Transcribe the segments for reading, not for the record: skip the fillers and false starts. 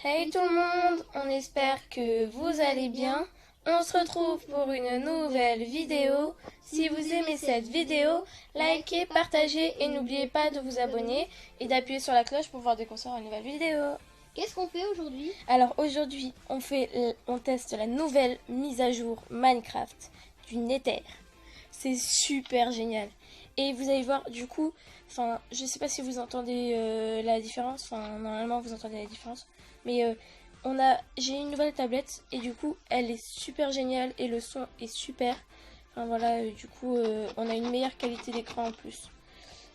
Hey tout le monde, on espère que vous allez bien. On se retrouve pour une nouvelle vidéo. Si vous aimez cette vidéo, likez, partagez et n'oubliez pas de vous abonner et d'appuyer sur la cloche pour voir dès qu'on sort une nouvelle vidéo. Qu'est-ce qu'on fait aujourd'hui? Alors aujourd'hui, on teste la nouvelle mise à jour Minecraft du Nether. C'est super génial. Et vous allez voir du coup, je sais pas si vous entendez la différence, normalement vous entendez la différence, mais j'ai une nouvelle tablette et du coup elle est super géniale et le son est super. Voilà, du coup on a une meilleure qualité d'écran en plus.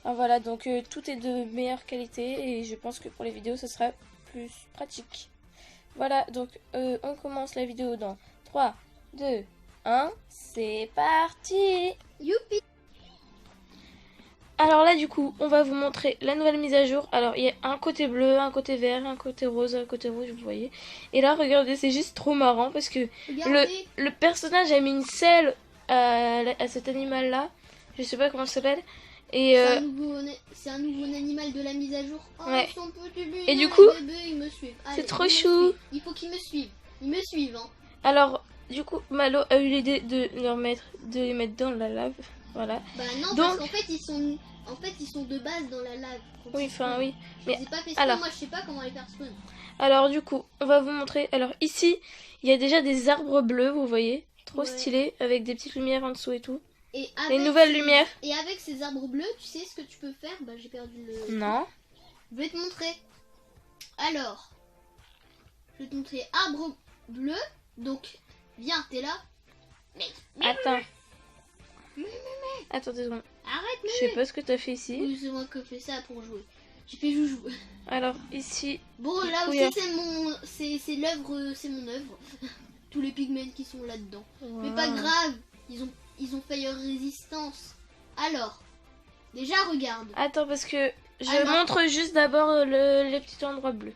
Voilà, donc tout est de meilleure qualité et je pense que pour les vidéos ce sera plus pratique. Voilà, donc on commence la vidéo dans 3, 2, 1, c'est parti! Youpi! Alors là du coup on va vous montrer la nouvelle mise à jour. Alors il y a un côté bleu, un côté vert, un côté rose, un côté rouge, vous voyez. Et là regardez, c'est juste trop marrant parce que le personnage a mis une selle à cet animal là. Je sais pas comment ça s'appelle. Et c'est un nouveau animal de la mise à jour. Oh, ouais. Son petit bébé, et du coup ils me suivent. C'est trop chou. Il faut qu'ils me suivent. Ils me suivent hein. Alors du coup Malo a eu l'idée de les mettre dans la lave. Voilà. Bah non, donc, parce qu'en fait ils sont de base dans la lave. Oui, oui. Mais pas fait spawn, moi je sais pas comment les faire spawn. Alors du coup, on va vous montrer. Alors ici, il y a déjà des arbres bleus, vous voyez, trop stylés, avec des petites lumières en dessous et tout. Et les nouvelles lumières. Et avec ces arbres bleus, tu sais ce que tu peux faire? Bah j'ai perdu le... Non. Je vais te montrer. Alors, je vais te montrer arbre bleu. Donc, viens, t'es là. Attends. Attends 2 secondes. Arrête, je sais pas ce que t'as fait ici. Oui, c'est moi qui fais ça pour jouer. J'ai fait joujou. Alors ici. Bon, là aussi c'est l'œuvre, c'est mon œuvre. Tous les pigments qui sont là-dedans. Wow. Mais pas grave, ils ont fait leur résistance. Alors, déjà regarde. Attends parce que je montre juste d'abord les petits endroits bleus.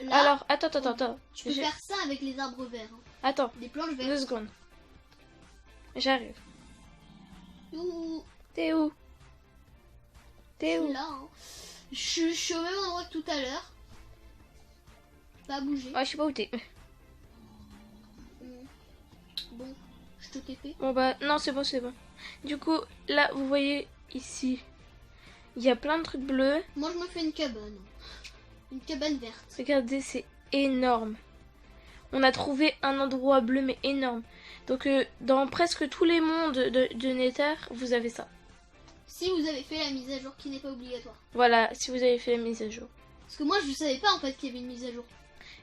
Là, alors attends. Tu peux faire ça avec les arbres verts. Hein. Attends. Des planches vertes. 2 secondes. J'arrive. T'es où? T'es où? Là, hein. Je suis au même endroit que tout à l'heure. Pas bouger. Ah, je sais pas où t'es. Bon, je te TP. Bon bah non, c'est bon. Du coup, là, vous voyez ici, il y a plein de trucs bleus. Moi, je me fais une cabane. Une cabane verte. Regardez, c'est énorme. On a trouvé un endroit bleu, mais énorme. Donc, dans presque tous les mondes de Nether, vous avez ça. Si vous avez fait la mise à jour qui n'est pas obligatoire. Voilà, si vous avez fait la mise à jour. Parce que moi, je ne savais pas en fait qu'il y avait une mise à jour.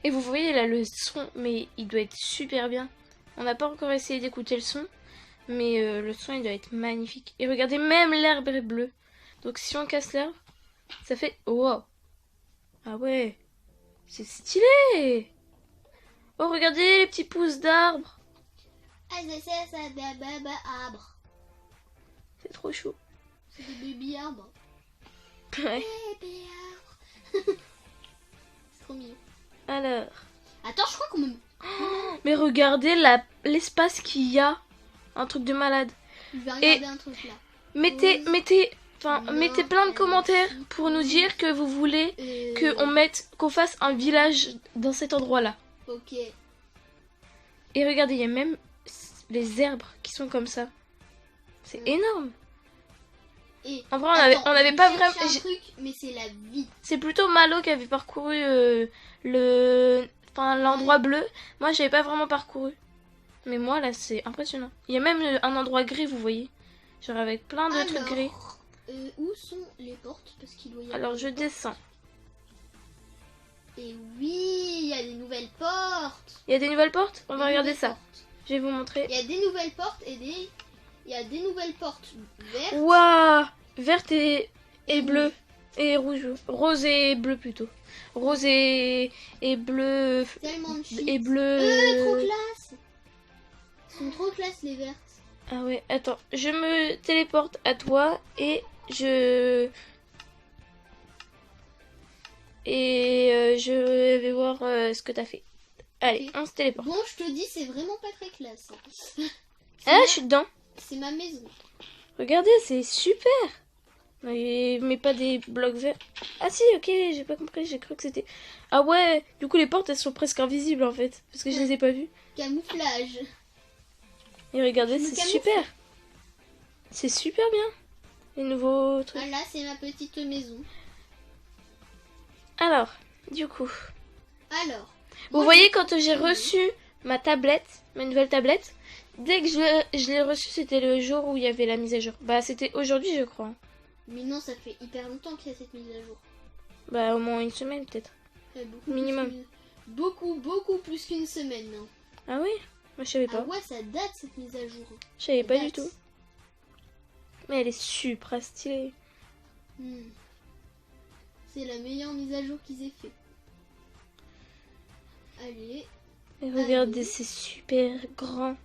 Et vous voyez là le son, mais il doit être super bien. On n'a pas encore essayé d'écouter le son, mais le son il doit être magnifique. Et regardez, même l'herbe est bleue. Donc si on casse l'herbe, ça fait... Wow. Ah ouais, c'est stylé. Oh, regardez les petits pousses d'arbres. C'est trop chou. C'est des bébés arbres. Ouais. Bébé arbre. C'est trop mignon. Alors. Attends, je crois qu'on me... Mais regardez l'espace qu'il y a. Un truc de malade. Je vais regarder un truc là. Mettez plein de commentaires pour nous dire que vous voulez qu'on fasse un village dans cet endroit-là. Ok. Et regardez, il y a même les herbes qui sont comme ça. C'est énorme. Et en vrai, on avait pas vraiment... un truc, mais c'est la vie. C'est plutôt Malo qui avait parcouru l'endroit bleu. Moi, j'avais pas vraiment parcouru. Mais moi, là, c'est impressionnant. Il y a même un endroit gris, vous voyez. Genre avec plein de trucs gris. Où sont les portes? Parce qu'il doit y avoir... Alors, je descends. Et oui, il y a des nouvelles portes. Il y a des nouvelles portes? On va regarder ça. Je vais vous montrer. Il y a des nouvelles portes et il y a des nouvelles portes vertes. Waouh! Verte et bleu. Et rouge. Rose et bleu plutôt. Rose et bleu. Tellement de shit. Et bleu. Trop classe. Ils sont trop classe les vertes. Ah ouais, attends. Je me téléporte à toi et je vais voir ce que t'as fait. Allez, on se téléporte. Bon, je te dis, c'est vraiment pas très classe. Ah, je suis dedans. C'est ma maison. Regardez, c'est super. Mais pas des blocs verts. Ah si, ok, j'ai pas compris, j'ai cru que c'était... Ah ouais, du coup les portes elles sont presque invisibles en fait, parce que je les ai pas vues. Camouflage. Et regardez, Je me c'est camoufle. super. C'est super bien, les nouveaux trucs. Voilà, c'est ma petite maison. Alors, du coup, Alors. vous moi, voyez quand j'ai reçu ma tablette, ma nouvelle tablette, dès que je l'ai reçue, c'était le jour où il y avait la mise à jour. Bah c'était aujourd'hui je crois. Mais non, ça fait hyper longtemps qu'il y a cette mise à jour. Bah au moins une semaine peut-être. Beaucoup Minimum. beaucoup plus qu'une semaine. Hein. Ah oui? Moi je savais Ah pas. ouais, ça date cette mise à jour. Je savais Ça pas date. du tout. Mais elle est super stylée. C'est la meilleure mise à jour qu'ils aient fait. Allez. Et regardez, c'est super grand.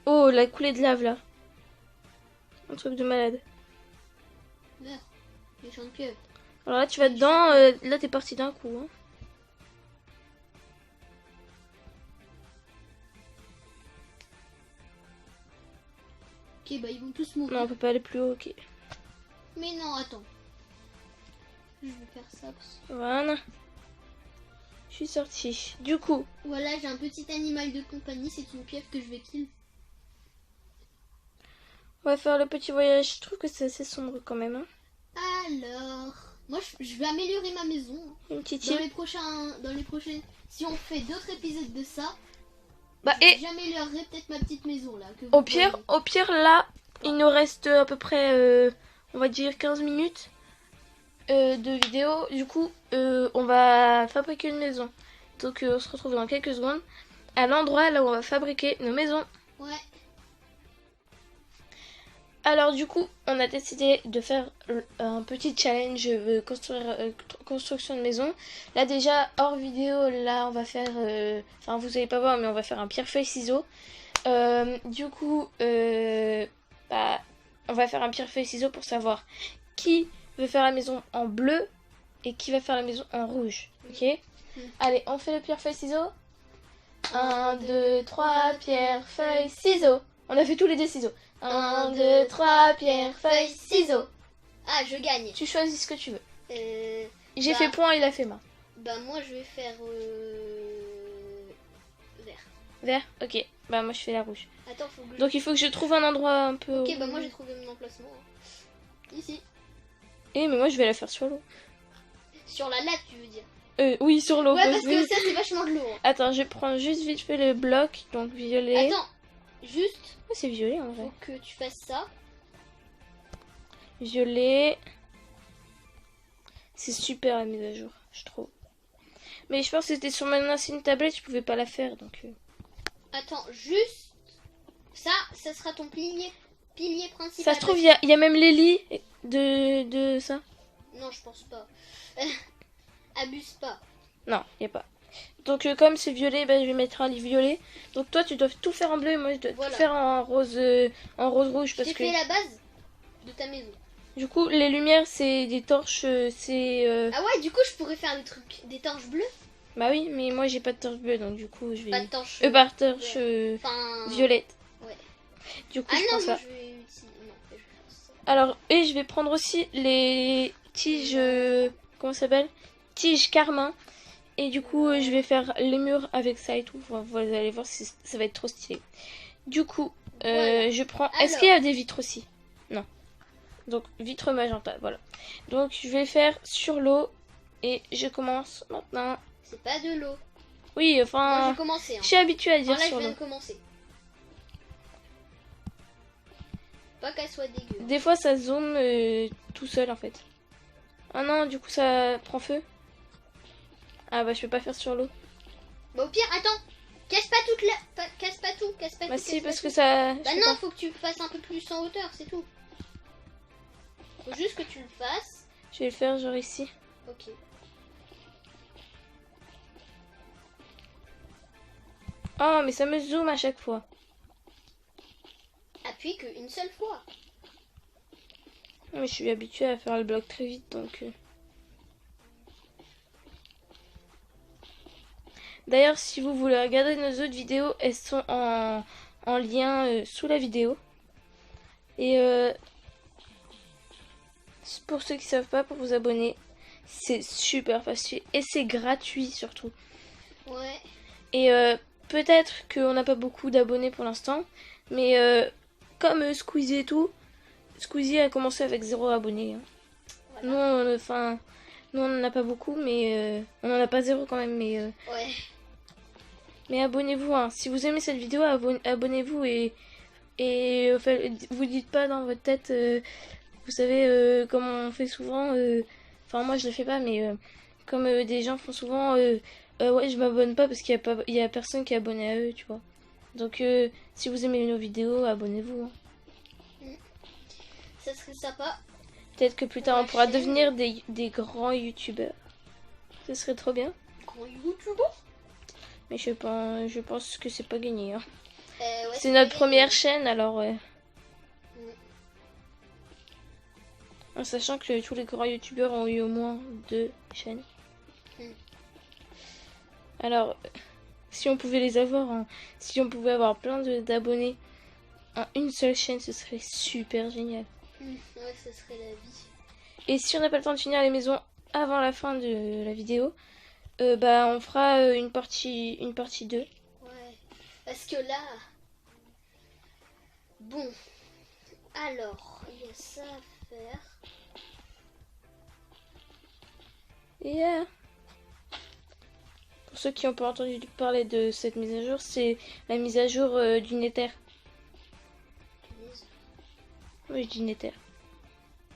Oh, la coulée de lave là. Un truc de malade. Meurs. Méchant de pieuvre. Alors là, tu vas dedans. Là, t'es parti d'un coup. Hein. Ok, bah ils vont tous mourir. Non, on peut pas aller plus haut. Ok. Mais non, attends. Je vais faire ça. Voilà. Je suis sortie. Du coup, Voilà, j'ai un petit animal de compagnie. C'est une pieuvre que je vais kill. on va faire le petit voyage. Je trouve que c'est assez sombre quand même. Hein. Alors, moi je vais améliorer ma maison. Une petite Dans île. les prochaines, si on fait d'autres épisodes de ça, Bah, et j'améliorerai peut-être ma petite maison là. Que vous au pire, voyez. là, il nous reste à peu près, on va dire 15 minutes de vidéo. Du coup, on va fabriquer une maison. Donc, on se retrouve dans quelques secondes à l'endroit là où on va fabriquer nos maisons. Ouais. Alors, du coup, on a décidé de faire un petit challenge construction de maison. Là, déjà, hors vidéo, là, on va faire... Enfin, vous allez pas voir, mais on va faire un pierre-feuille-ciseau. Du coup, bah, on va faire un pierre-feuille-ciseau pour savoir qui veut faire la maison en bleu et qui va faire la maison en rouge. Ok? Allez, on fait le pierre-feuille-ciseau. 1, 2, 3, pierre-feuille-ciseau. On a fait tous les deux ciseaux. 1, 2, 3, pierre, feuille, ciseaux. Ah, je gagne. Tu choisis ce que tu veux. J'ai Bah, fait point, il a fait main. Bah moi je vais faire vert. Vert? Ok. Bah moi je fais la rouge. Attends, faut que je... Donc il faut que je trouve un endroit un peu... Ok, bah moi j'ai trouvé mon emplacement. Hein. Ici. Eh mais moi je vais la faire sur l'eau. Sur la latte, tu veux dire. Oui, sur l'eau. Ouais, parce que ça c'est vachement de l'eau. Hein. Attends, je prends juste vite fait le bloc, donc violet. Attends, juste, Oh, c'est violet en vrai. faut que tu fasses ça. Violet. C'est super la mise à jour, je trouve. Mais je pense que c'était sur mon ancienne tablette, je pouvais pas la faire, donc... Attends, juste, ça sera ton pilier principal. Ça se trouve, il y a même les lits de ça. Non, je pense pas. Abuse pas. Non, il n'y a pas. Donc comme c'est violet, bah, je vais mettre un lit violet. Donc toi tu dois tout faire en bleu et moi je dois Voilà. tout faire en rose rouge Je parce t'ai que fait la base de ta maison. du coup les lumières c'est des torches c'est Ah ouais, du coup je pourrais faire des torches bleues. bah oui, mais moi j'ai pas de torche bleue donc du coup je vais Pas de torches. pas de torche Enfin... violette. Ouais. Du coup Ah je non, prends moi ça. je vais utiliser... Non, je vais faire ça. Alors et je vais prendre aussi les tiges comment ça s'appelle? Tiges carmin. Et du coup, je vais faire les murs avec ça et tout. Vous allez voir, ça va être trop stylé. Du coup, Voilà. je prends... Alors. Est-ce qu'il y a des vitres aussi? Non. Donc, vitre magenta, voilà. Donc, je vais faire sur l'eau. Et je commence maintenant. C'est pas de l'eau. Oui, Moi enfin... j'ai commencé. Hein. Je suis habituée à dire Enfin, là je sur viens l'eau. de commencer. Pas qu'elle soit dégueu. Des fois, ça zoome tout seul, en fait. Ah non, du coup, ça prend feu. Ah bah, je peux pas faire sur l'eau. Bah au pire, attends. Casse pas toute la... Casse pas tout. Bah si, casse parce pas que tout. ça... Bah je sais non, pas. faut que tu fasses un peu plus en hauteur, c'est tout. Faut juste que tu le fasses. Je vais le faire genre ici. Ok. Oh, mais ça me zoome à chaque fois. Appuie qu'une seule fois. Mais je suis habituée à faire le bloc très vite, donc... D'ailleurs, si vous voulez regarder nos autres vidéos, elles sont en lien sous la vidéo. Et Pour ceux qui savent pas, pour vous abonner, c'est super facile et c'est gratuit surtout. Ouais. Et peut-être qu'on n'a pas beaucoup d'abonnés pour l'instant, mais comme Squeezie et tout, Squeezie a commencé avec 0 abonnés. Hein. Voilà. Nous on en a pas beaucoup, mais on en a pas 0 quand même, Ouais. mais abonnez-vous. Hein. Si vous aimez cette vidéo, abonnez-vous et vous dites pas dans votre tête, vous savez, comme on fait souvent, enfin moi je le fais pas, mais comme des gens font souvent, ouais je m'abonne pas parce il y a personne qui est abonné à eux, tu vois. Donc si vous aimez nos vidéos, abonnez-vous. Hein. Ça serait sympa. Peut-être que plus tard Pour on pourra la chaîne. devenir des grands youtubeurs. Ce serait trop bien. Grand youtubeur. Mais je pense que c'est pas gagné. Hein. Ouais, C'est notre pas première gagné. chaîne, alors en sachant que tous les grands youtubeurs ont eu au moins 2 chaînes. Mm. Alors, si on pouvait les avoir, si on pouvait avoir plein d'abonnés en une seule chaîne, ce serait super génial. Ouais, ça serait la vie. Et si on n'a pas le temps de finir les maisons avant la fin de la vidéo, bah on fera une partie 2. Ouais. Parce que là... Bon. Alors, il y a ça à faire. Et pour ceux qui n'ont pas entendu parler de cette mise à jour, c'est la mise à jour du Nether. Oui, je dis Nether.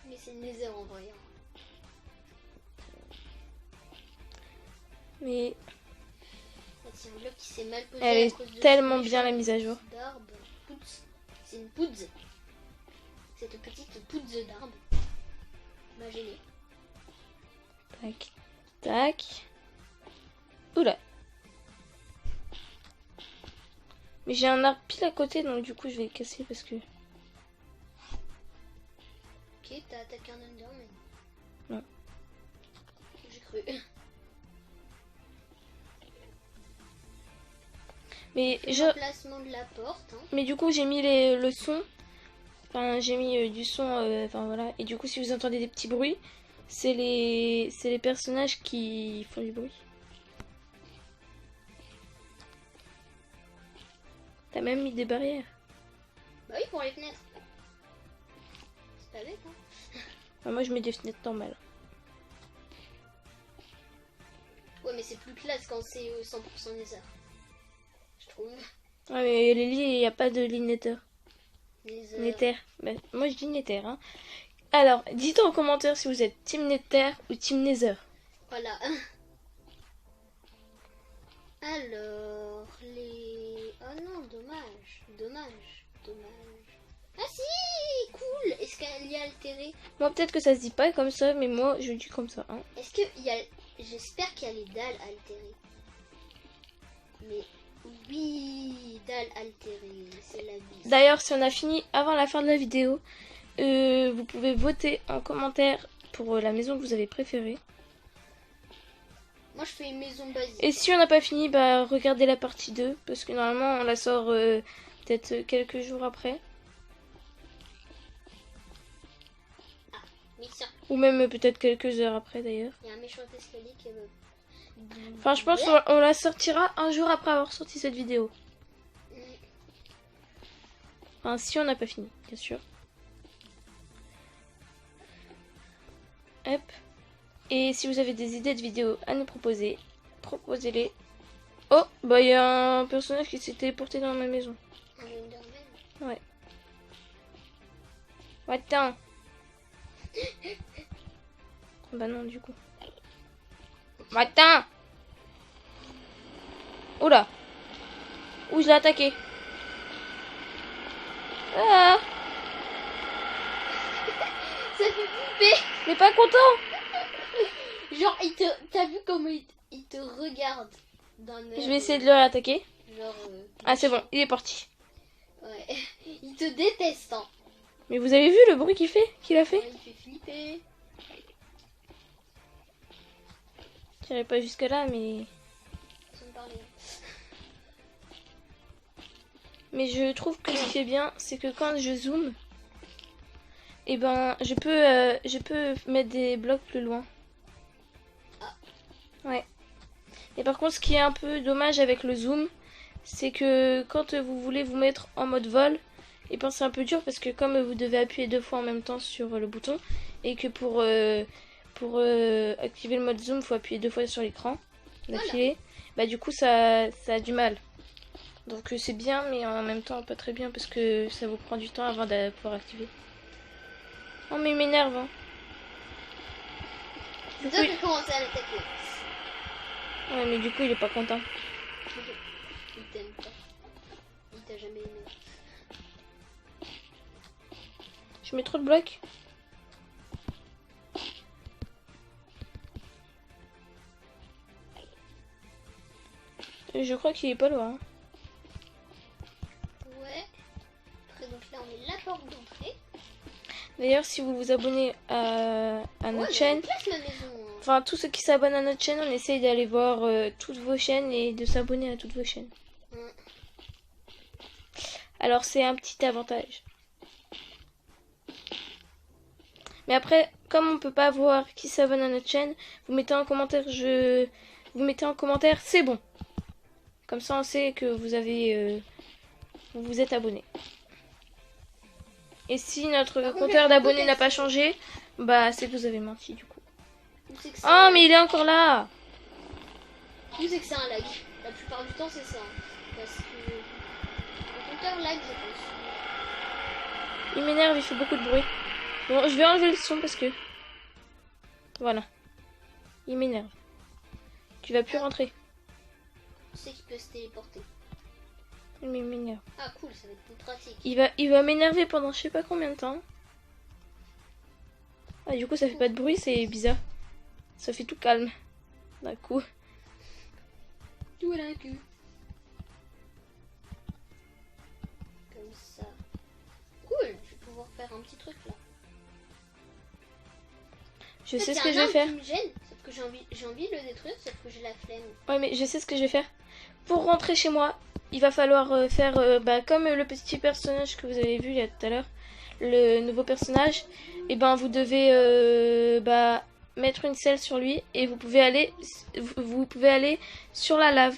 Mais c'est Nether en vrai. Mais C'est un bloc qui s'est mal posé. elle à est cause de tellement ce bien la méchant mise à jour. d'arbre. Poudze. C'est une poudze. Cette petite poudze d'arbre m'a gêné. Tac, tac. Oula. Mais j'ai un arbre pile à côté, donc du coup je vais le casser parce que... Ok, t'as attaqué un Enderman. Non. J'ai cru. Mais L'emplacement de la porte. Hein. Mais du coup j'ai mis le son. Enfin j'ai mis du son. Enfin voilà. Et du coup si vous entendez des petits bruits, c'est les personnages qui font du bruit. T'as même mis des barrières. Bah oui, pour les fenêtres. C'est pas bête, hein. Enfin, moi je mets des fenêtres normales. Ouais, mais c'est plus classe quand c'est 100% Nether. Je trouve. Ouais mais les lits, il n'y a pas de lit Nether. Nether. Nether. Bah, moi je dis Nether. Hein. Alors, dites en commentaire si vous êtes Team Nether ou Team Nether. Voilà. Alors, les... Oh non, dommage. Ah si, cool. Est-ce qu'elle y a altéré? Moi peut-être que ça se dit pas comme ça, mais moi je dis comme ça. Hein. Est-ce qu'il y a... J'espère qu'il y a les dalles altérées. Mais oui, dalles altérées, c'est la vie. D'ailleurs, si on a fini avant la fin de la vidéo, vous pouvez voter en commentaire pour la maison que vous avez préférée. Moi je fais une maison basique. Et si on n'a pas fini, bah regardez la partie 2, parce que normalement on la sort peut-être quelques jours après. Mission. Ou même peut-être quelques heures après d'ailleurs. Il y a un méchant escalier qui me... Enfin je pense qu'on la sortira un jour après avoir sorti cette vidéo. Enfin si on n'a pas fini, bien sûr. Hop. Et si vous avez des idées de vidéos à nous proposer, proposez-les. Oh, bah il y a un personnage qui s'est téléporté dans ma maison. Un Enderman. Ouais. Attends. Bah non du coup. Attends. Oula. Ouh, je l'ai attaqué. Ah. Ça fait flipper. Mais pas content. Genre, t'as vu comment il te regarde d'un air, Je vais essayer de le réattaquer. Genre, Ah c'est bon, il est parti. Ouais. Il te déteste, hein. Mais vous avez vu le bruit qu'il a fait? Ouais, il fait flipper. J'irai pas jusque là, mais... Sans me parler. Mais je trouve que ce qui est bien, c'est que quand je zoome, Et ben, je peux mettre des blocs plus loin. Ouais. Et par contre, ce qui est un peu dommage avec le zoom, c'est que quand vous voulez vous mettre en mode vol, et ben c'est un peu dur parce que comme vous devez appuyer 2 fois en même temps sur le bouton, et que pour activer le mode zoom, il faut appuyer 2 fois sur l'écran d'affilée, bah du coup ça a du mal. Donc c'est bien, mais en même temps pas très bien parce que ça vous prend du temps avant de pouvoir activer. Oh mais il m'énerve hein. C'est toi qui as commencé à l'attaquer. Ouais mais du coup il est pas content. Il t'aime pas. Il t'a jamais aimé. Je mets trop de blocs. Je crois qu'il est pas loin. Hein. Ouais. Après donc là on met la porte d'entrée. D'ailleurs si vous vous abonnez à notre chaîne, enfin tous ceux qui s'abonnent à notre chaîne, on essaye d'aller voir toutes vos chaînes et de s'abonner à toutes vos chaînes. Alors c'est un petit avantage. Mais après, comme on peut pas voir qui s'abonne à notre chaîne, vous mettez en commentaire c'est bon. Comme ça on sait que vous vous êtes abonné. Et si notre compteur d'abonnés n'a pas changé, bah c'est que vous avez menti du coup. Oh mais il est encore là. Où c'est que c'est un lag. La plupart du temps c'est ça. Parce que le compteur lag je pense. Il m'énerve, il fait beaucoup de bruit. Bon, je vais enlever le son parce que... Voilà. Il m'énerve. Tu vas plus rentrer. Tu sais qu'il peut se téléporter. Mais il m'énerve. Ah cool, ça va être plus pratique. Il va m'énerver pendant je sais pas combien de temps. Ah du coup ça fait pas de bruit, c'est bizarre. Ça fait tout calme. D'un coup. Tout à la queue. Comme ça. Cool, je vais pouvoir faire un petit truc là. Je sais ce que je vais faire. Qui me gêne, sauf que j'ai envie de le détruire, sauf que j'ai la flemme. Ouais mais je sais ce que je vais faire. Pour rentrer chez moi, il va falloir faire comme le petit personnage que vous avez vu il y a tout à l'heure, le nouveau personnage. Et ben vous devez mettre une selle sur lui et vous pouvez aller sur la lave.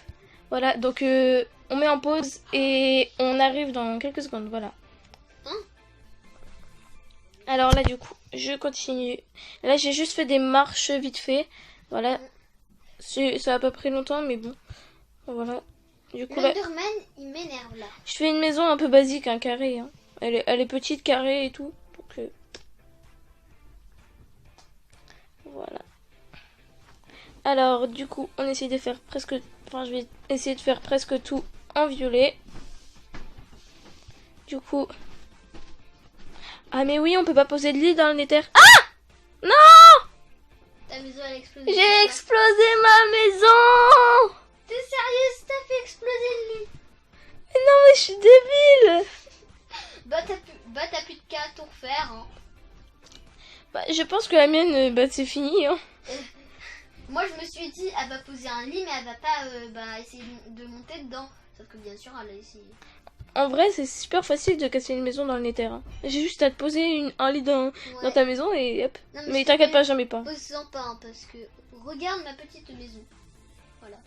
Voilà, donc on met en pause et on arrive dans quelques secondes. Voilà. Alors là du coup, je continue. Là j'ai juste fait des marches vite fait. Voilà. Ça a pas pris longtemps mais bon. Voilà. Du coup là, il m'énerve là. je fais une maison un peu basique, un carré. Hein. Elle est petite, carrée et tout. Donc voilà. Alors du coup, on essaye de faire presque... Enfin, je vais essayer de faire presque tout en violet. Du coup... Ah mais oui, on peut pas poser de lit dans le nether. Ah non! Ta maison elle a explosé. J'ai explosé ma maison! T'es sérieuse? T'as fait exploser le lit? Mais non mais je suis débile! T'as plus de cas à tout refaire. Hein. Bah, je pense que la mienne, c'est fini. Hein. Moi je me suis dit, elle va poser un lit mais elle va pas essayer de monter dedans. Sauf que bien sûr elle a essayé. En vrai, c'est super facile de casser une maison dans le nether. Hein. J'ai juste à te poser un lit dans ta maison et hop. Non, mais t'inquiète pas, jamais pas. Pose-en pas hein, parce que regarde ma petite maison. Voilà.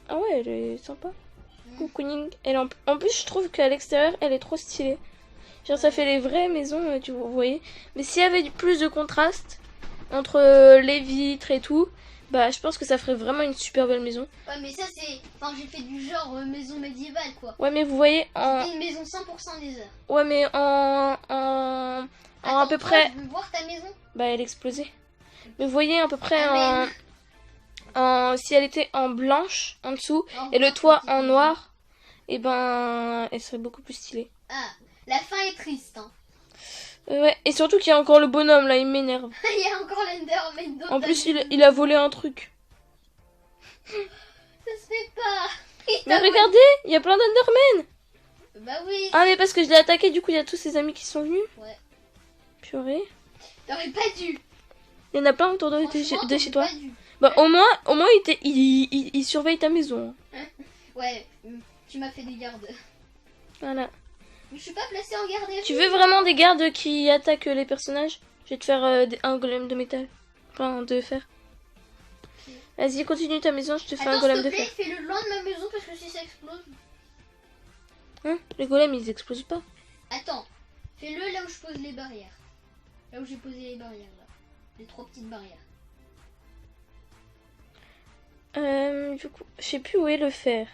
Ah ouais, elle est sympa. Cocooning. En plus, je trouve qu'à l'extérieur, elle est trop stylée. Genre, ça fait les vraies maisons, vous voyez. Mais s'il y avait plus de contraste entre les vitres et tout, bah, je pense que ça ferait vraiment une super belle maison. Ouais, mais ça, c'est... Enfin, j'ai fait du genre maison médiévale, quoi. Ouais, mais vous voyez, C'était une maison 100% des heures. Ouais, mais Attends, à peu près... Je veux voir ta maison. Bah, elle explosait. Mais vous voyez, à peu près si elle était en blanche en dessous et le toit en noir, et ben elle serait beaucoup plus stylée. Ah, la fin est triste. Hein. Ouais, et surtout qu'il y a encore le bonhomme là, il m'énerve. Il y a encore l'Enderman. En plus, il a volé un truc. Ça se fait pas. Mais regardez, il y a plein d'Enderman. Bah oui. Ah, mais parce que je l'ai attaqué, du coup, il y a tous ses amis qui sont venus. Ouais. Purée. T'aurais pas dû. Il y en a plein autour de chez toi. Dû. Bah, au moins il surveille ta maison. Ouais, tu m'as fait des gardes. Voilà. Mais je suis pas placée en garde à vue. Tu veux vraiment des gardes qui attaquent les personnages? Je vais te faire un golem de métal. Enfin, de fer. Ok. Vas-y, continue ta maison, je te fais un Attends, golem s'il te de plaît, fer. fais-le loin de ma maison parce que si ça explose... Hein? Les golems, ils explosent pas. Attends, fais-le là où je pose les barrières. Là où j'ai posé les barrières, là. Les 3 petites barrières. Du coup, je sais plus où est le fer.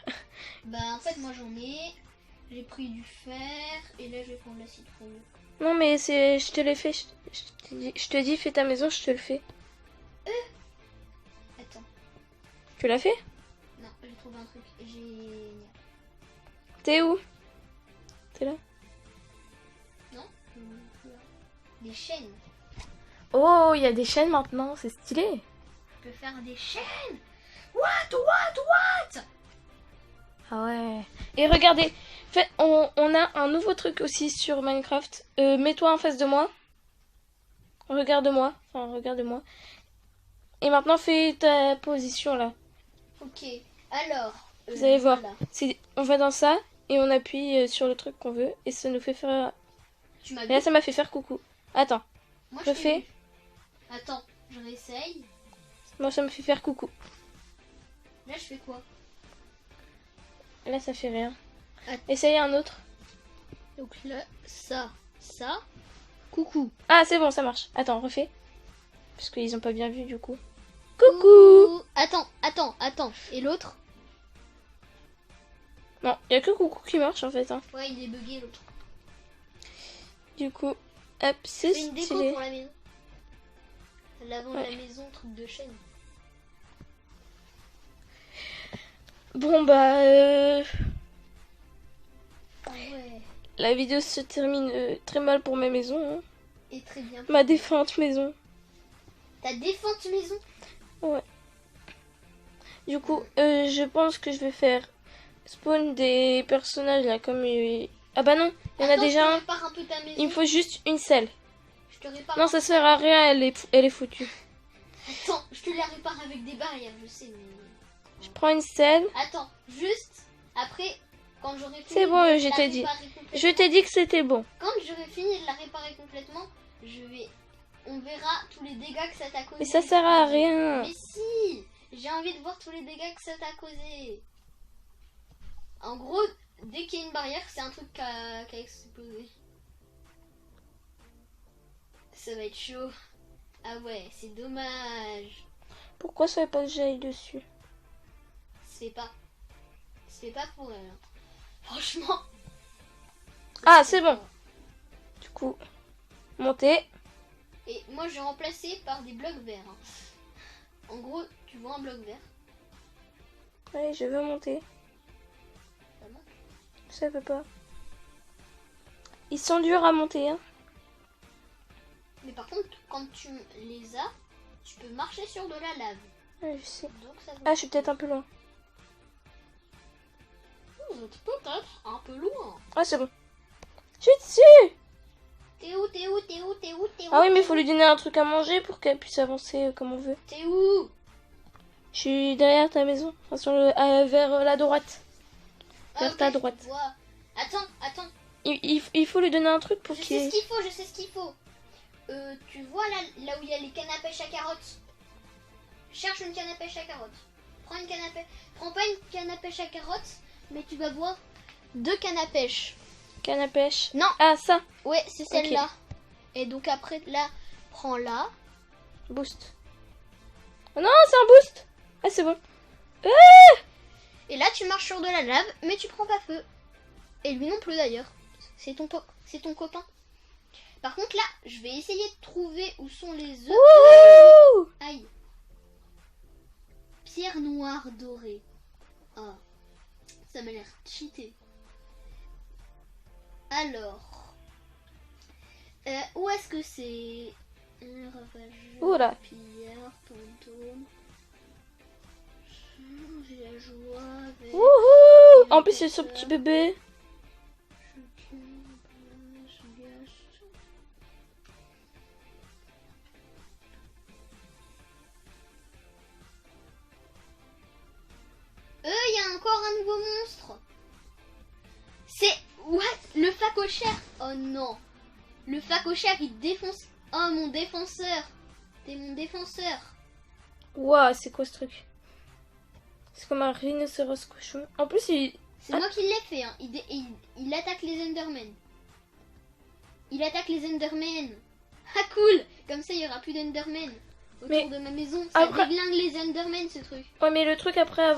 Bah en fait moi j'en ai. J'ai pris du fer et là je vais prendre la citrouille. Non, mais c'est, je te l'ai fait. Je te dis, fais ta maison, je te le fais. Attends, Tu l'as fait? non, j'ai trouvé un truc. J'ai... T'es où? T'es là? Non, des chaînes. Oh, il y a des chaînes maintenant, c'est stylé. Je peux faire des chaînes. What? Ah ouais. Et regardez, on a un nouveau truc aussi sur Minecraft. Mets-toi en face de moi. Regarde-moi. Enfin, regarde-moi. Et maintenant, fais ta position là. Ok, alors... Vous allez voir. voilà. On va dans ça et on appuie sur le truc qu'on veut. Et ça nous fait faire... Tu m'as Et vu? là, ça m'a fait faire coucou. Attends, Moi je t'ai fais. vu. Attends, je réessaye. Moi, ça me fait faire coucou. Là je fais quoi? Là, ça fait rien. Attends. Essaye un autre. Donc là, ça. Coucou. Ah, c'est bon, ça marche. Attends, refais. Parce qu'ils ont pas bien vu du coup. Coucou. Attends. Et l'autre? Non, il y a que coucou qui marche en fait. Hein. Ouais, il est bugué l'autre. Du coup, hop, c'est C'est une déco stylé. pour la maison. L'avant de Ouais. la maison, truc de chaîne. Bon bah, Ah ouais. la vidéo se termine très mal pour ma maison. Hein. Et très bien. Ma défunte maison. Ta défunte maison? Du coup, je pense que je vais faire spawn des personnages là comme... Ah bah non, il y en a Attends, déjà je te un. répare un peu ta maison. Il me faut juste une selle. Je te répare. Non, ça sert à rien, elle est foutue. Attends, je te la répare avec des barrières, je sais, mais... Je prends une selle. Attends, juste après, quand j'aurai fini C'est bon, de je la t'ai dit. réparer complètement- Je t'ai dit que c'était bon. Quand j'aurai fini de la réparer complètement, on verra tous les dégâts que ça t'a causé. Mais ça sert à rien. Mais si, j'ai envie de voir tous les dégâts que ça t'a causé. En gros, dès qu'il y a une barrière, c'est un truc qui a explosé. Ça va être chaud. Ah ouais, c'est dommage. Pourquoi ça veut pas que j'aille dessus? C'est pas pour elle. Hein. Franchement. Ah, c'est bon. Du coup, monter. Et moi, j'ai remplacé par des blocs verts. Hein. En gros, tu vois un bloc vert. Allez, je veux monter. Ça marche. Ça veut pas. Ils sont durs à monter, hein. Mais par contre, quand tu les as, tu peux marcher sur de la lave. Ouais, je sais. Donc ça Ah, je suis peut-être un peu loin. Vous êtes peut-être un peu loin. Ah, c'est bon. Je suis dessus. T'es où? Ah oui, mais il faut lui donner un truc à manger pour qu'elle puisse avancer comme on veut. T'es où? Je suis derrière ta maison. Enfin, vers la droite. Vers ok, ta je te droite. vois. Attends. Il faut lui donner un truc pour Je sais qu'il... ce qu'il faut. Tu vois là où il y a les cannes à pêche à carottes. Cherche une canne à pêche à carottes. Prends une canne à pêche. Prends pas une canne à pêche à carottes, mais tu vas voir 2 cannes à pêche. Canne à pêche. Non. Ah, ça. Ouais, c'est celle-là. Et donc après, là, prends là. Boost. Oh non, c'est un boost. Ah, c'est bon. Et là, tu marches sur de la lave, mais tu prends pas feu. Et lui non plus d'ailleurs. C'est ton copain. Par contre, là, je vais essayer de trouver où sont les œufs. Wouhou. Aïe. Pierre noire dorée. Ah. Ça m'a l'air cheaté. Alors. Où est-ce que c'est? Un ravageur. Oula. Pierre, fantôme. J'ai la joie avec. Wouhou. En plus, c'est son petit bébé. Il y a encore un nouveau monstre. C'est what? Le facochère. Oh non. Le facochère, il défonce. Oh, mon défenseur. T'es mon défenseur. Ouah, c'est quoi ce truc? C'est comme un rhinocéros cochon. En plus, C'est moi qui l'ai fait. Hein. Il attaque les Endermen. Il attaque les Endermen. Ah, cool. Comme ça, il n'y aura plus d'Endermen autour de ma maison. Ça déglingue les Endermen, ce truc. Ouais, mais le truc, après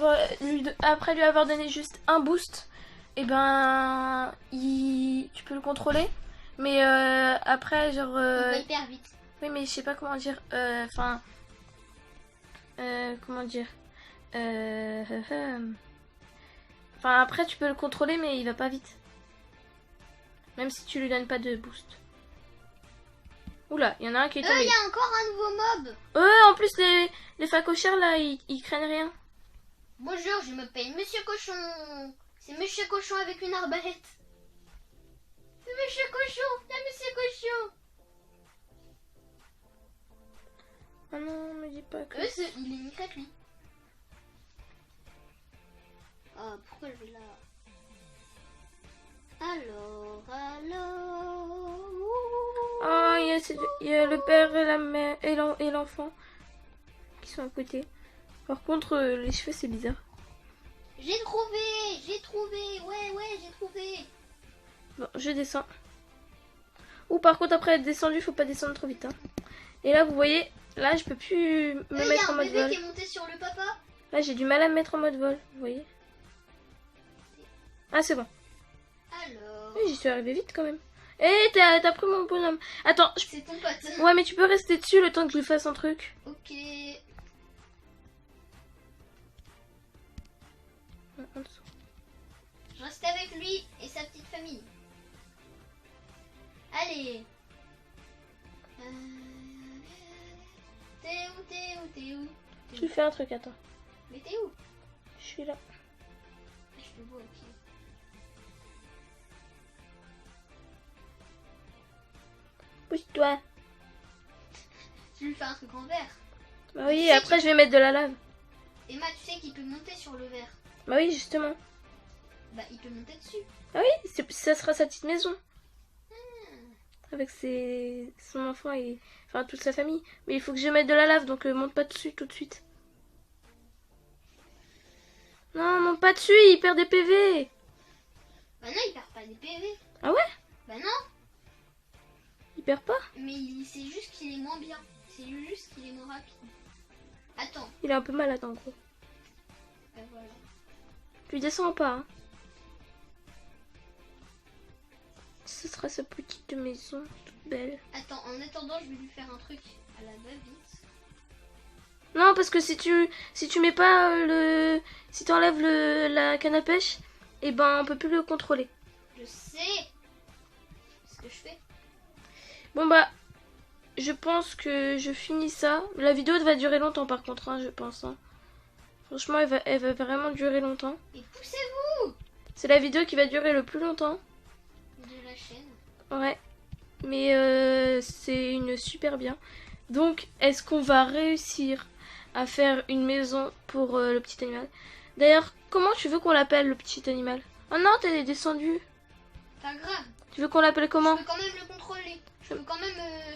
lui avoir donné juste un boost, et ben... Tu peux le contrôler. Mais après, genre... Il va hyper vite. Oui, mais je sais pas comment dire. Enfin... comment dire Enfin, après, tu peux le contrôler, mais il va pas vite. Même si tu lui donnes pas de boost. Oula, il y en a un qui est tombé. Il y a encore un nouveau mob. En plus, les facochères, là, ils craignent rien. Bonjour, je m'appelle Monsieur Cochon. C'est Monsieur Cochon avec une arbalète. C'est Monsieur Cochon. Il y a Monsieur Cochon. Oh non, me dis pas que... il est une crête, lui. Oh, pourquoi je vais là? Alors... Oh, il y a le père et la mère et l'enfant qui sont à côté. Par contre, les cheveux, c'est bizarre. J'ai trouvé. Ouais, j'ai trouvé. Bon, je descends. Ou par contre, après être descendu, faut pas descendre trop vite. Hein. Et là, vous voyez, là, je peux plus me mettre en mode vol. Il y a un bébé qui est monté sur le papa. Là, j'ai du mal à me mettre en mode vol, vous voyez. Ah, c'est bon. Alors... Oui, j'y suis arrivée vite quand même. Eh, t'as pris mon bonhomme. Attends, c'est ton pote. Ouais, mais tu peux rester dessus le temps que je lui fasse un truc. Ok. Je reste avec lui et sa petite famille. Allez. T'es où Je lui fais un truc, attends. Mais t'es où? Je suis là. Je le vois, ok. Pousse-toi. Tu lui fais un truc en verre. Bah oui, après je vais mettre de la lave. Emma, tu sais qu'il peut monter sur le verre. Bah oui, justement. Bah, il peut monter dessus. Ah oui, ça sera sa petite maison. Avec son enfant et... Enfin, toute sa famille. Mais il faut que je mette de la lave, donc monte pas dessus tout de suite. Non, monte pas dessus, il perd des PV. Bah non, il perd pas des PV. Ah ouais? Bah non. Il perd pas? Mais c'est juste qu'il est moins bien. C'est juste qu'il est moins rapide. Attends. Il est un peu malade en gros. Bah voilà. Tu descends pas, hein. Ce sera sa petite maison toute belle. Attends, en attendant, je vais lui faire un truc à la va-vite. Non, parce que si tu mets pas si t'enlèves la canne à pêche, et ben on peut plus le contrôler. Je sais. C'est ce que je fais. Bon bah, je pense que je finis ça. La vidéo va durer longtemps par contre, hein, je pense. Hein. Franchement, elle va vraiment durer longtemps. Et poussez-vous! C'est la vidéo qui va durer le plus longtemps. De la chaîne. Ouais. Mais c'est une super bien. Donc, est-ce qu'on va réussir à faire une maison pour le petit animal? D'ailleurs, comment tu veux qu'on l'appelle le petit animal? Oh non, t'es descendu. Pas grave. Tu veux qu'on l'appelle comment? Je peux quand même le contrôler. Je peux quand même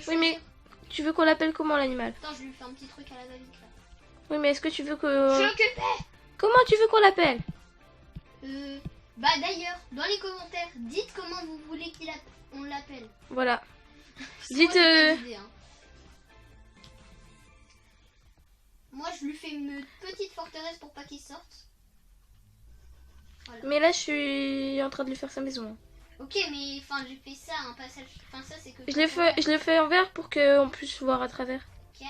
oui, mais tu veux qu'on l'appelle comment l'animal? Attends, je lui fais un petit truc à la va-vite là. Oui, mais est-ce que tu veux que... Je suis occupée. Comment tu veux qu'on l'appelle? Bah d'ailleurs, dans les commentaires, dites comment vous voulez qu'on l'appelle. Voilà. Dites... Dites... Moi, je lui fais une petite forteresse pour pas qu'il sorte. Voilà. Mais là, je suis en train de lui faire sa maison. Ok, mais enfin, j'ai fait ça, un passage. Enfin, ça, c'est que. Je l'ai fait en vert pour qu'on puisse voir à travers. Ok.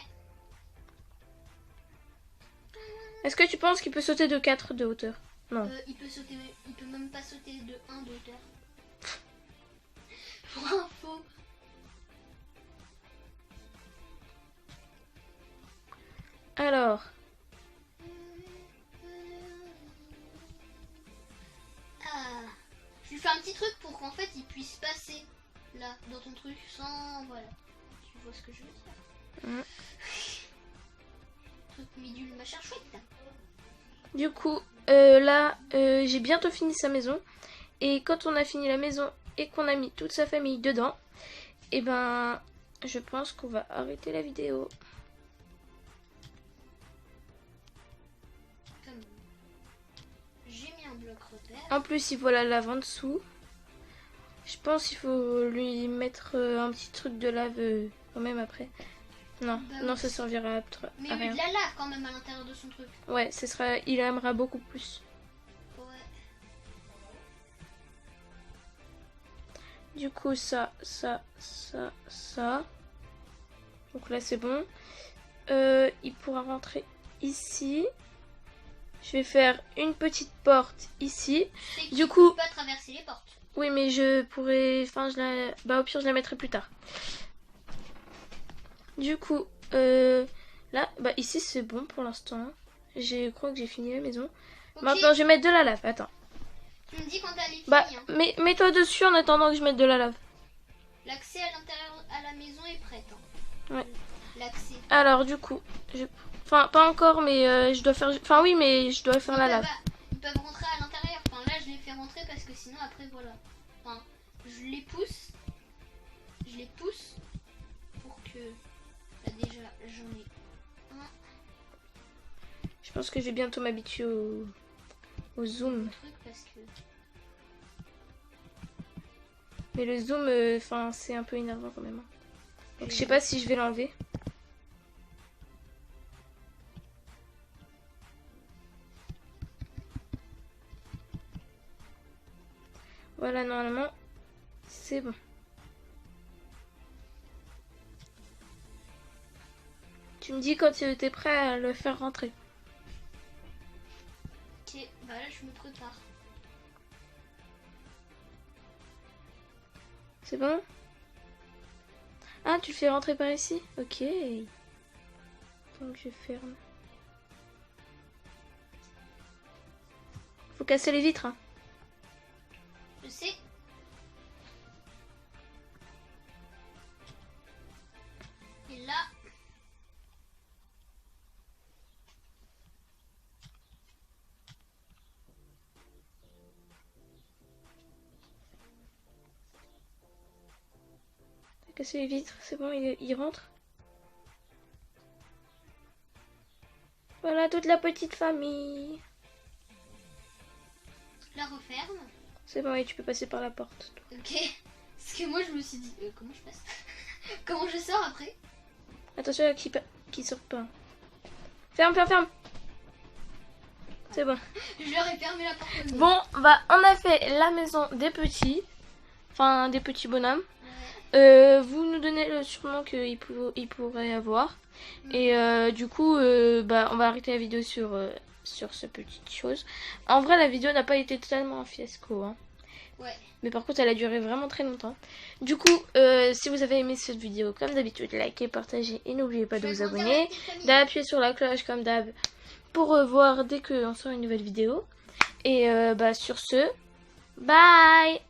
Est-ce que tu penses qu'il peut sauter de 4 de hauteur? Non. Il peut même pas sauter de 1 de hauteur. Pour info. Alors. Ah. Je lui fais un petit truc pour qu'en fait il puisse passer là dans ton truc sans. Voilà. Tu vois ce que je veux dire. Truc midule machin chouette. Du coup, là, j'ai bientôt fini sa maison. Et quand on a fini la maison et qu'on a mis toute sa famille dedans, et ben je pense qu'on va arrêter la vidéo. J'ai mis un bloc repère. En plus, il faut la lave en dessous. Je pense qu'il faut lui mettre un petit truc de lave quand même après. Non, Bah non, oui. ça servira à Mais rien. de la lave quand même à l'intérieur de son truc. Ouais, il aimera beaucoup plus. Ouais. Du coup, ça. Donc là, c'est bon. Il pourra rentrer ici. Je vais faire une petite porte ici. C'est Du qu'il coup- peut pas traverser les portes. Oui, mais je pourrais... Enfin, bah, au pire, je la mettrai plus tard. Du coup, là, bah, ici, c'est bon pour l'instant. Je crois que j'ai fini la maison. Ok. Maintenant, je vais mettre de la lave. Attends. Tu me dis quand t'as les Bah, filles. Hein. mets-toi dessus en attendant que je mette de la lave. L'accès à l'intérieur à la maison est prêt. Hein. Ouais. L'accès. Alors, du coup, enfin, pas encore, mais je dois faire... Enfin, oui, mais je dois faire la lave. Ils peuvent rentrer à l'intérieur. Enfin, là, je les fais rentrer parce que sinon, après, voilà. Enfin, je les pousse. Je les pousse pour que... Là, déjà, j'en ai un Je pense que je vais bientôt m'habituer au zoom. truc parce que... Mais le zoom, enfin, c'est un peu énervant quand même. Donc, je sais pas si je vais l'enlever. Voilà, normalement, c'est bon. Tu me dis quand tu es prêt à le faire rentrer. Ok, bah là, je me prépare. C'est bon? Ah, tu le fais rentrer par ici? Ok. Donc, je ferme. Faut casser les vitres, hein. Je sais. Et là... T'as cassé les vitres, c'est bon, il rentre. Voilà toute la petite famille. Je la referme. C'est bon, et tu peux passer par la porte. Ok. Parce que moi, je me suis dit... comment je passe? Comment je sors après? Attention à qui sort pas. Ferme, ferme, ferme. C'est bon. Je leur ai fermé la porte. Bon, bah, on a fait la maison des petits. Enfin, des petits bonhommes. Ouais. Vous nous donnez le surnom qu'ils pourraient avoir. Et du coup, bah, on va arrêter la vidéo sur cette petite chose. En vrai, la vidéo n'a pas été totalement un fiasco. Hein. Ouais. Mais par contre, elle a duré vraiment très longtemps. Du coup, si vous avez aimé cette vidéo, comme d'habitude, likez, partagez et n'oubliez pas de vous abonner. D'appuyer sur la cloche comme d'hab pour voir dès qu'on sort une nouvelle vidéo. Et bah, sur ce, bye!